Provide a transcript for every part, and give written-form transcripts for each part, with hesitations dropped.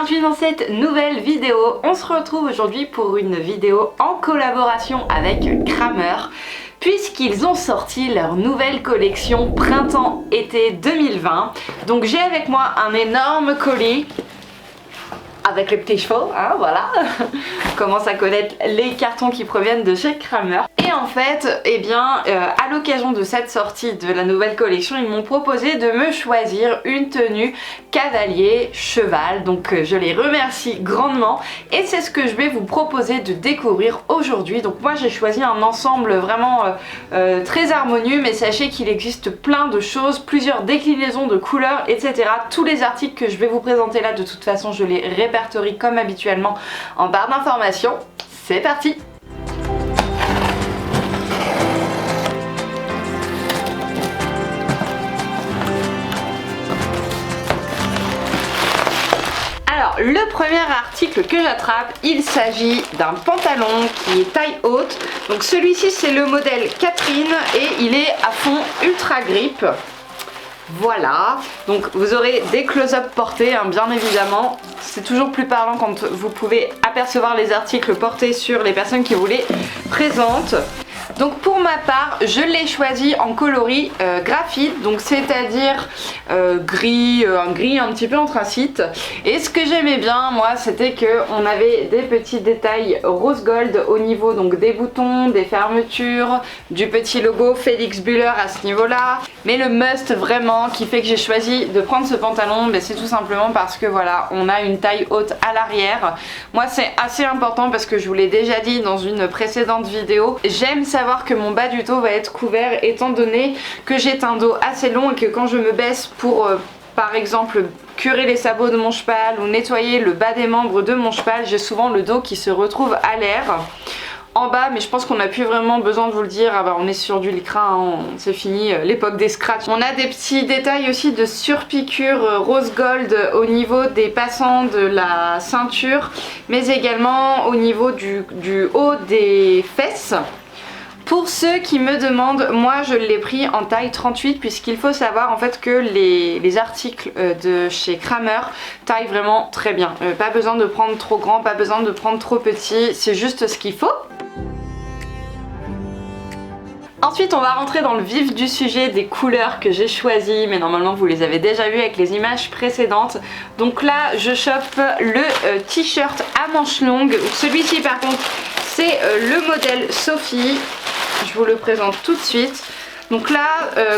bienvenue dans cette nouvelle vidéo. On se retrouve aujourd'hui pour une vidéo en collaboration avec Kramer, puisqu'ils ont sorti leur nouvelle collection printemps-été 2020. Donc j'ai avec moi un énorme colis avec les petits chevaux, hein, voilà. On commence à connaître les cartons qui proviennent de chez Kramer. Et en fait, eh bien, à l'occasion de cette sortie de la nouvelle collection, ils m'ont proposé de me choisir une tenue cavalier cheval. Donc je les remercie grandement et c'est ce que je vais vous proposer de découvrir aujourd'hui. Donc moi j'ai choisi un ensemble vraiment très harmonieux, mais sachez qu'il existe plein de choses, plusieurs déclinaisons de couleurs, etc. Tous les articles que je vais vous présenter là, de toute façon, je les répertorie comme habituellement en barre d'informations. C'est parti! Alors, le premier article que j'attrape, il s'agit d'un pantalon qui est taille haute. Donc celui-ci c'est le modèle Catherine et il est à fond ultra grip. Voilà, donc vous aurez des close-up portés, hein, bien évidemment. C'est toujours plus parlant quand vous pouvez apercevoir les articles portés sur les personnes qui vous les présentent. Donc pour ma part, je l'ai choisi en coloris graphite, donc c'est-à-dire gris, un gris un petit peu anthracite. Et ce que j'aimais bien, moi, c'était qu'on avait des petits détails rose gold au niveau donc des boutons, des fermetures, du petit logo Felix Buller à ce niveau-là. Mais le must vraiment qui fait que j'ai choisi de prendre ce pantalon, c'est tout simplement parce que voilà, on a une taille haute à l'arrière. Moi c'est assez important parce que je vous l'ai déjà dit dans une précédente vidéo, j'aime savoir que mon bas du dos va être couvert étant donné que j'ai un dos assez long et que quand je me baisse pour par exemple curer les sabots de mon cheval ou nettoyer le bas des membres de mon cheval, j'ai souvent le dos qui se retrouve à l'air en bas, mais je pense qu'on n'a plus vraiment besoin de vous le dire. Ah bah on est sur du lycra, hein, c'est fini l'époque des scratchs. On a des petits détails aussi de surpiqûre rose gold au niveau des passants de la ceinture, mais également au niveau du haut des fesses. Pour ceux qui me demandent, moi je l'ai pris en taille 38 puisqu'il faut savoir en fait que les articles de chez Kramer taillent vraiment très bien. Pas besoin de prendre trop grand, pas besoin de prendre trop petit, c'est juste ce qu'il faut. Ensuite on va rentrer dans le vif du sujet des couleurs que j'ai choisies, mais normalement vous les avez déjà vues avec les images précédentes. Donc là je chope le t-shirt à manches longues. Celui-ci par contre c'est le modèle Sophie, je vous le présente tout de suite. Donc là,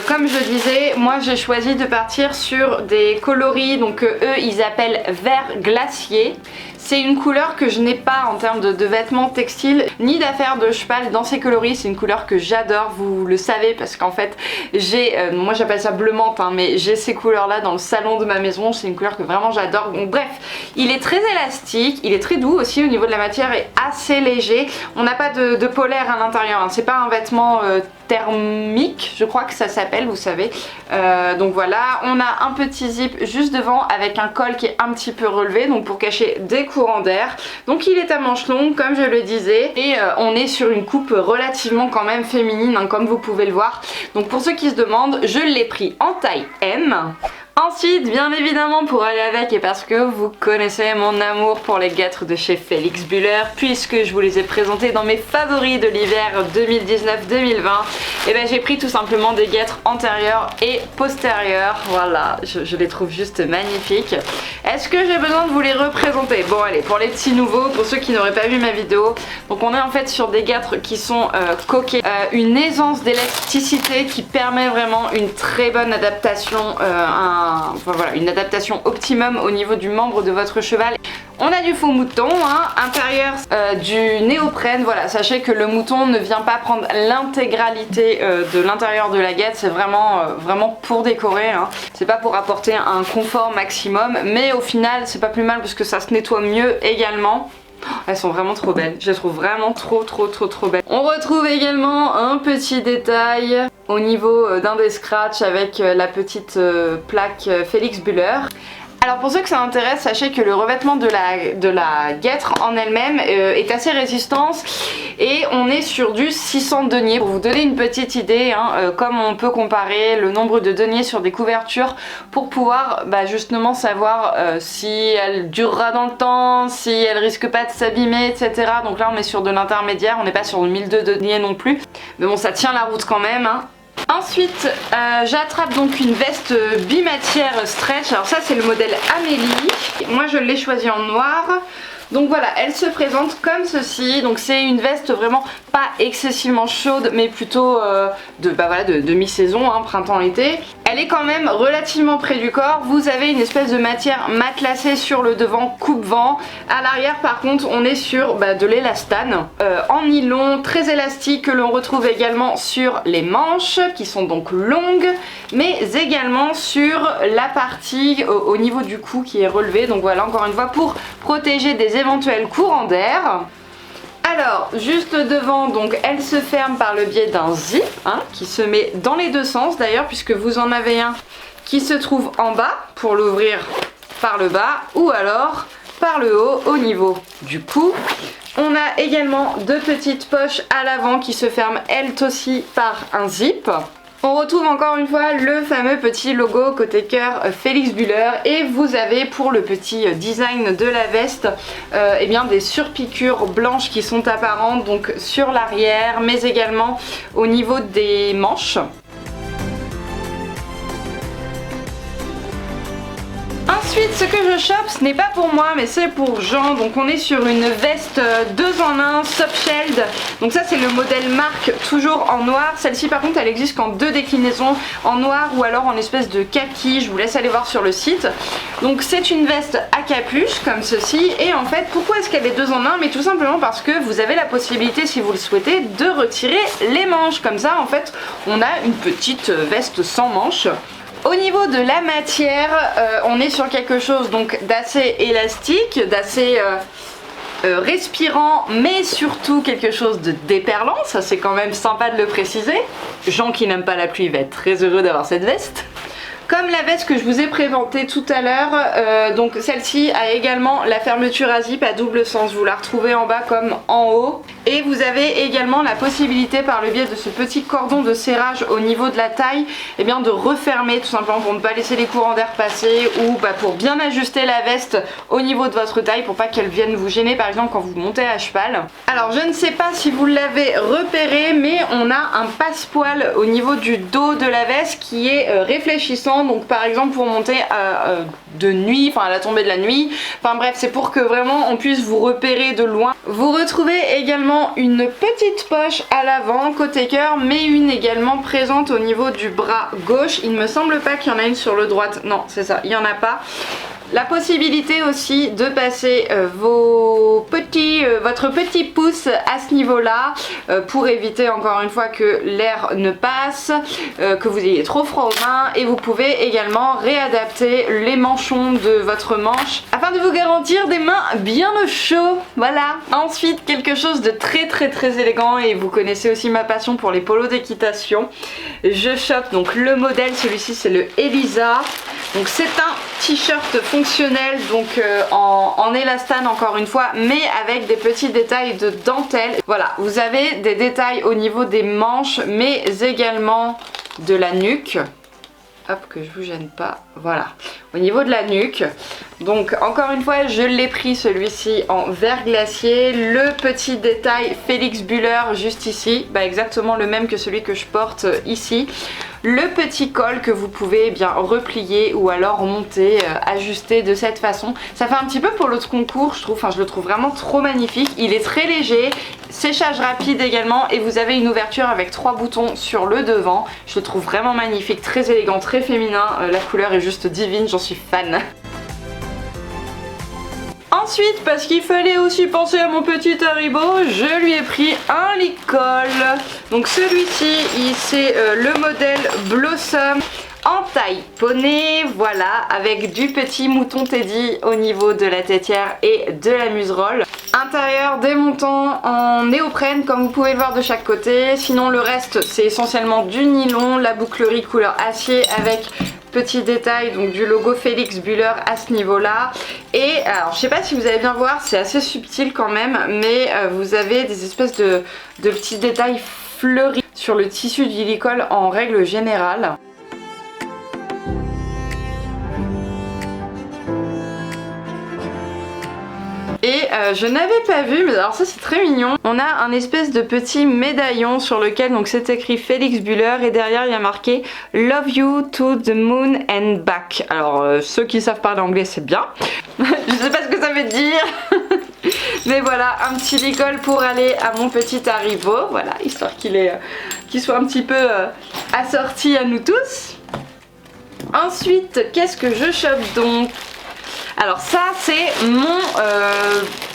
comme je disais, moi j'ai choisi de partir sur des coloris, donc eux ils appellent vert glacier. C'est une couleur que je n'ai pas en termes de vêtements textiles ni d'affaires de cheval dans ces coloris. C'est une couleur que j'adore, vous le savez, parce qu'en fait j'ai, moi j'appelle ça bleu menthe, hein, mais j'ai ces couleurs là dans le salon de ma maison. C'est une couleur que vraiment j'adore. Donc bref, il est très élastique, il est très doux aussi au niveau de la matière et assez léger. On n'a pas de polaire à l'intérieur, hein. C'est pas un vêtement thermique, je crois que ça s'appelle, vous savez. Donc voilà, on a un petit zip juste devant avec un col qui est un petit peu relevé, donc pour cacher des courants d'air. Donc il est à manches longues comme je le disais et on est sur une coupe relativement quand même féminine, hein, comme vous pouvez le voir. Donc pour ceux qui se demandent, je l'ai pris en taille M. Ensuite, bien évidemment, pour aller avec, et parce que vous connaissez mon amour pour les guêtres de chez Felix Buller, puisque je vous les ai présentés dans mes favoris de l'hiver 2019-2020, et ben j'ai pris tout simplement des guêtres antérieures et postérieures. Voilà, je les trouve juste magnifiques. Est-ce que j'ai besoin de vous les représenter? Bon allez, pour les petits nouveaux, pour ceux qui n'auraient pas vu ma vidéo, donc on est en fait sur des guêtres qui sont coquées, une aisance d'élasticité qui permet vraiment une très bonne adaptation, enfin voilà, une adaptation optimum au niveau du membre de votre cheval. On a du faux mouton, hein, intérieur du néoprène. Voilà, sachez que le mouton ne vient pas prendre l'intégralité de l'intérieur de la guêpe, c'est vraiment, vraiment pour décorer, hein. C'est pas pour apporter un confort maximum, mais au final c'est pas plus mal parce que ça se nettoie mieux également. Elles sont vraiment trop belles, je les trouve vraiment trop belles. On retrouve également un petit détail au niveau d'un des scratchs avec la petite plaque Felix Buller. Alors pour ceux que ça intéresse, sachez que le revêtement de la guêtre en elle-même est assez résistante et on est sur du 600 deniers. Pour vous donner une petite idée, comme on peut comparer le nombre de deniers sur des couvertures pour pouvoir justement savoir si elle durera dans le temps, si elle risque pas de s'abîmer, etc. Donc là on est sur de l'intermédiaire, on n'est pas sur le 1200 deniers non plus. Mais bon, ça tient la route quand même. Ensuite, j'attrape donc une veste bimatière stretch. Alors ça c'est le modèle Amélie. Moi je l'ai choisi en noir. Donc voilà, elle se présente comme ceci. Donc c'est une veste vraiment pas excessivement chaude, mais plutôt de mi-saison, printemps-été. Elle est quand même relativement près du corps. Vous avez une espèce de matière matelassée sur le devant, coupe-vent. À l'arrière par contre on est sur de l'élastane en nylon, très élastique, que l'on retrouve également sur les manches qui sont donc longues, mais également sur la partie au niveau du cou qui est relevée. Donc voilà, encore une fois pour protéger des éventuels courants d'air. Alors, juste devant, donc elle se ferme par le biais d'un zip qui se met dans les deux sens d'ailleurs, puisque vous en avez un qui se trouve en bas pour l'ouvrir par le bas ou alors par le haut au niveau du cou. On a également deux petites poches à l'avant qui se ferment elles aussi par un zip. On retrouve encore une fois le fameux petit logo côté cœur Félix Bühler et vous avez pour le petit design de la veste des surpiqûres blanches qui sont apparentes donc sur l'arrière mais également au niveau des manches. Ensuite, ce que je chope, ce n'est pas pour moi, mais c'est pour Jean. Donc on est sur une veste 2 en 1, soft-shelled. Donc ça c'est le modèle marque, toujours en noir. Celle-ci par contre, elle existe qu'en 2 déclinaisons, en noir ou alors en espèce de kaki. Je vous laisse aller voir sur le site. Donc c'est une veste à capuche, comme ceci. Et en fait, pourquoi est-ce qu'elle est 2 en 1? Mais tout simplement parce que vous avez la possibilité, si vous le souhaitez, de retirer les manches. Comme ça, en fait, on a une petite veste sans manches. Au niveau de la matière, on est sur quelque chose donc d'assez élastique, d'assez respirant, mais surtout quelque chose de déperlant. Ça c'est quand même sympa de le préciser. Jean qui n'aime pas la pluie va être très heureux d'avoir cette veste. Comme la veste que je vous ai présentée tout à l'heure, donc celle-ci a également la fermeture à zip à double sens. Vous la retrouvez en bas comme en haut. Et vous avez également la possibilité par le biais de ce petit cordon de serrage au niveau de la taille de refermer tout simplement pour ne pas laisser les courants d'air passer ou pour bien ajuster la veste au niveau de votre taille pour pas qu'elle vienne vous gêner par exemple quand vous montez à cheval. Alors je ne sais pas si vous l'avez repéré mais on a un passepoil au niveau du dos de la veste qui est réfléchissant. Donc par exemple pour monter de nuit, à la tombée de la nuit, bref c'est pour que vraiment on puisse vous repérer de loin. Vous retrouvez également une petite poche à l'avant côté cœur mais une également présente au niveau du bras gauche. Il ne me semble pas qu'il y en a une sur le droite, non c'est ça, il n'y en a pas. La possibilité aussi de passer votre petit pouce à ce niveau-là pour éviter encore une fois que l'air ne passe, que vous ayez trop froid aux mains et vous pouvez également réadapter les manchons de votre manche afin de vous garantir des mains bien au chaud. Voilà. Ensuite quelque chose de très élégant et vous connaissez aussi ma passion pour les polos d'équitation. Je chope donc le modèle, celui-ci c'est le Elisa. Donc c'est un t-shirt fonctionnel donc en élastane encore une fois mais avec des petits détails de dentelle. Voilà, vous avez des détails au niveau des manches mais également de la nuque. Hop, que je vous gêne pas, voilà, au niveau de la nuque. Donc encore une fois je l'ai pris celui-ci en vert glacier, le petit détail Félix Bühler juste ici, exactement le même que celui que je porte ici. Le petit col que vous pouvez replier ou alors monter, ajuster de cette façon. Ça fait un petit peu pour l'autre concours je trouve, je le trouve vraiment trop magnifique. Il est très léger, séchage rapide également et vous avez une ouverture avec 3 boutons sur le devant. Je le trouve vraiment magnifique, très élégant, très féminin. La couleur est juste divine, j'en suis fan. Ensuite, parce qu'il fallait aussi penser à mon petit Haribo, je lui ai pris un licol. Donc celui-ci, c'est le modèle Blossom en taille poney, voilà, avec du petit mouton Teddy au niveau de la tétière et de la muserolle. Intérieur démontant en néoprène comme vous pouvez le voir de chaque côté. Sinon le reste c'est essentiellement du nylon, la bouclerie couleur acier avec petit détail donc du logo Felix Bühler à ce niveau-là. Et alors je sais pas si vous allez bien voir, c'est assez subtil quand même, mais vous avez des espèces de petits détails fleuris sur le tissu du licol en règle générale. Et je n'avais pas vu, mais alors ça c'est très mignon. On a un espèce de petit médaillon sur lequel donc c'est écrit Felix Bühler et derrière il y a marqué Love you to the moon and back. Alors ceux qui savent parler anglais c'est bien. Je sais pas ce que ça veut dire. Mais voilà, un petit licol pour aller à mon petit Haribo. Voilà, histoire qu'il soit un petit peu assorti à nous tous. Ensuite, qu'est-ce que je chope donc? Alors ça c'est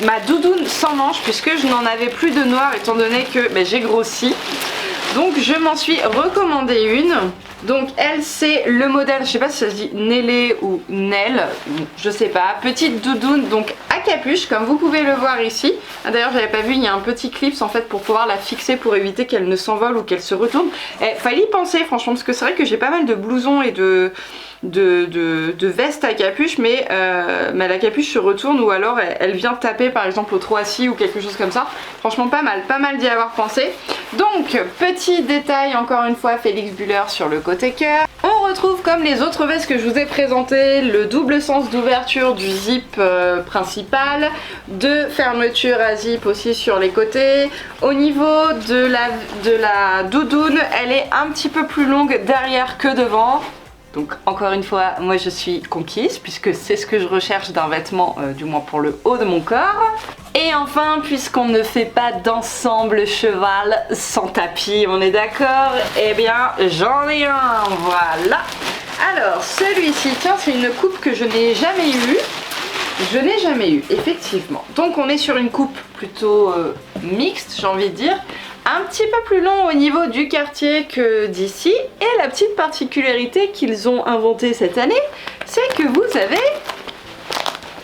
ma doudoune sans manches puisque je n'en avais plus de noir étant donné que j'ai grossi. Donc je m'en suis recommandé une. Donc elle c'est le modèle, je sais pas si ça se dit Nélé ou Nel, je sais pas. Petite doudoune donc à capuche comme vous pouvez le voir ici. D'ailleurs j'avais pas vu, il y a un petit clips en fait pour pouvoir la fixer pour éviter qu'elle ne s'envole ou qu'elle se retourne. Et fallait y penser franchement parce que c'est vrai que j'ai pas mal de blousons et de vestes à capuche mais la capuche se retourne ou alors elle vient taper par exemple au troisième ou quelque chose comme ça. Franchement pas mal d'y avoir pensé. Donc petit détail encore une fois Felix Bühler sur le côté cœur. On retrouve comme les autres vestes que je vous ai présentées le double sens d'ouverture du zip principal, de fermeture à zip aussi sur les côtés. Au niveau de la doudoune elle est un petit peu plus longue derrière que devant. Donc encore une fois, moi je suis conquise puisque c'est ce que je recherche d'un vêtement, du moins pour le haut de mon corps. Et enfin, puisqu'on ne fait pas d'ensemble cheval sans tapis, on est d'accord? Eh bien, j'en ai un, voilà. Alors, celui-ci, tiens, c'est une coupe que je n'ai jamais eue. Je n'ai jamais eu, effectivement. Donc on est sur une coupe plutôt mixte, j'ai envie de dire. Un petit peu plus long au niveau du quartier que d'ici. Et la petite particularité qu'ils ont inventée cette année, c'est que vous avez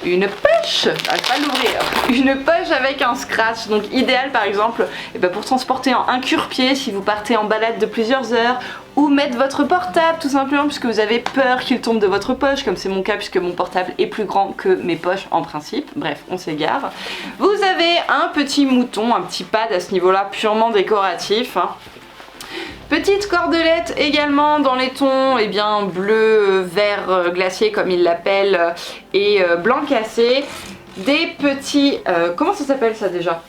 une poche, pas l'ouvrir, une poche avec un scratch, donc idéal par exemple pour transporter un cure-pied si vous partez en balade de plusieurs heures, ou mettre votre portable tout simplement puisque vous avez peur qu'il tombe de votre poche, comme c'est mon cas puisque mon portable est plus grand que mes poches en principe. Bref, on s'égare. Vous avez un petit mouton, un petit pad à ce niveau-là purement décoratif. Petite cordelette également dans les tons bleu, vert glacier comme ils l'appellent et blanc cassé. Des petits... comment ça s'appelle ça déjà?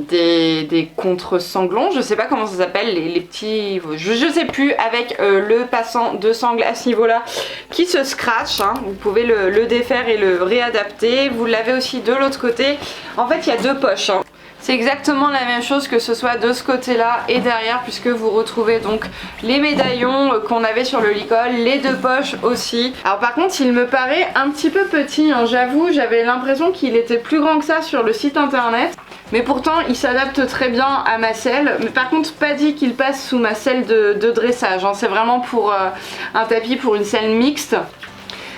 Des contre-sanglons, je sais pas comment ça s'appelle, les petits... Je sais plus, avec le passant de sangle à ce niveau-là qui se scratch, hein. Vous pouvez le défaire et le réadapter. Vous l'avez aussi de l'autre côté. En fait, il y a deux poches, hein. C'est exactement la même chose que ce soit de ce côté-là et derrière puisque vous retrouvez donc les médaillons qu'on avait sur le licol, les deux poches aussi. Alors par contre il me paraît un petit peu petit, hein, j'avoue, j'avais l'impression qu'il était plus grand que ça sur le site internet. Mais pourtant il s'adapte très bien à ma selle. Mais par contre pas dit qu'il passe sous ma selle de dressage, hein. C'est vraiment pour un tapis pour une selle mixte.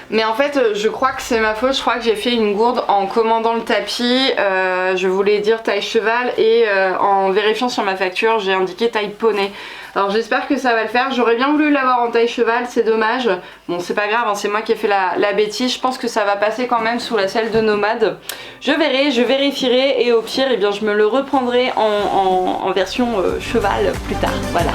Mais en fait je crois que c'est ma faute, je crois que j'ai fait une gourde en commandant le tapis, je voulais dire taille cheval et en vérifiant sur ma facture j'ai indiqué taille poney. Alors j'espère que ça va le faire, j'aurais bien voulu l'avoir en taille cheval, c'est dommage. Bon c'est pas grave, hein, c'est moi qui ai fait la bêtise, je pense que ça va passer quand même sous la selle de nomade. Je verrai, je vérifierai et au pire je me le reprendrai en version cheval plus tard, voilà.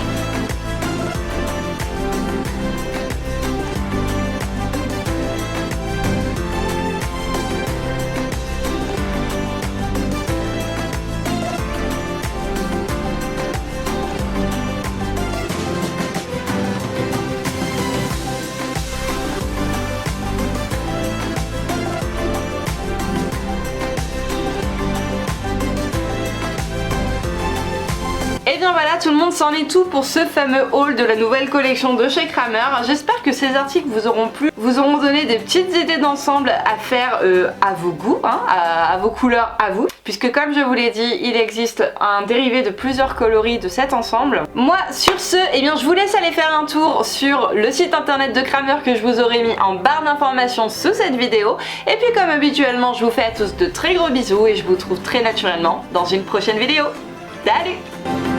Et bien voilà, tout le monde, s'en est tout pour ce fameux haul de la nouvelle collection de chez Kramer. J'espère que ces articles vous auront plu, vous auront donné des petites idées d'ensemble à faire à vos goûts, hein, à vos couleurs à vous. Puisque comme je vous l'ai dit, il existe un dérivé de plusieurs coloris de cet ensemble. Moi, sur ce, je vous laisse aller faire un tour sur le site internet de Kramer que je vous aurai mis en barre d'informations sous cette vidéo. Et puis comme habituellement, je vous fais à tous de très gros bisous et je vous retrouve très naturellement dans une prochaine vidéo. Salut!